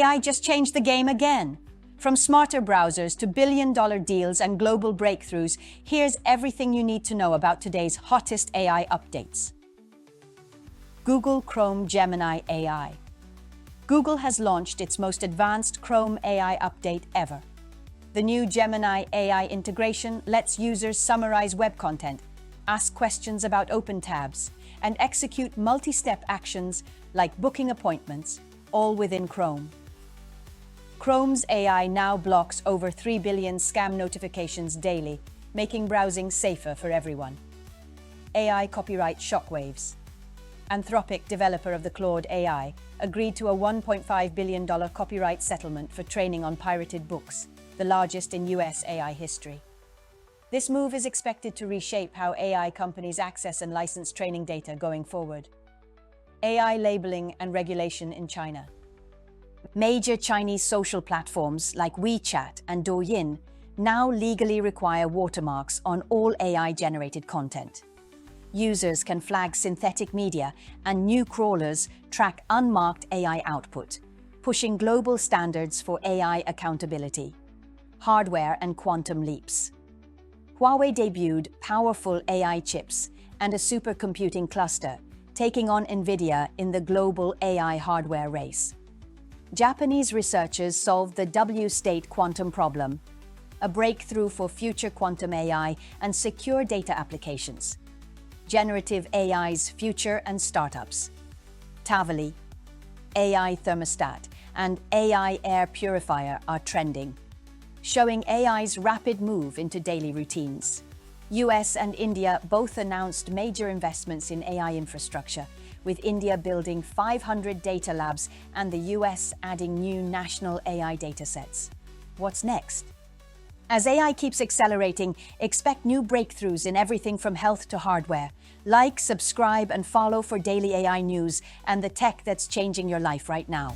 AI just changed the game again. From smarter browsers to billion-dollar deals and global breakthroughs, here's everything you need to know about today's hottest AI updates. Google Chrome Gemini AI. Google has launched its most advanced Chrome AI update ever. The new Gemini AI integration lets users summarize web content, ask questions about open tabs, and execute multi-step actions like booking appointments, all within Chrome. Chrome's AI now blocks over 3 billion scam notifications daily, making browsing safer for everyone. AI copyright shockwaves. Anthropic, developer of the Claude AI, agreed to a $1.5 billion copyright settlement for training on pirated books, the largest in US AI history. This move is expected to reshape how AI companies access and license training data going forward. AI labeling and regulation in China. Major Chinese social platforms like WeChat and Douyin now legally require watermarks on all AI-generated content. Users can flag synthetic media, and new crawlers track unmarked AI output, pushing global standards for AI accountability. Hardware and quantum leaps. Huawei debuted powerful AI chips and a supercomputing cluster, taking on NVIDIA in the global AI hardware race. Japanese researchers solved the W-state quantum problem, a breakthrough for future quantum AI and secure data applications. Generative AI's future and startups. Tavali, AI thermostat, and AI air purifier are trending, showing AI's rapid move into daily routines. US and India both announced major investments in AI infrastructure, with India building 500 data labs and the US adding new national AI datasets. What's next? As AI keeps accelerating, expect new breakthroughs in everything from health to hardware. Like, subscribe, and follow for daily AI news and the tech that's changing your life right now.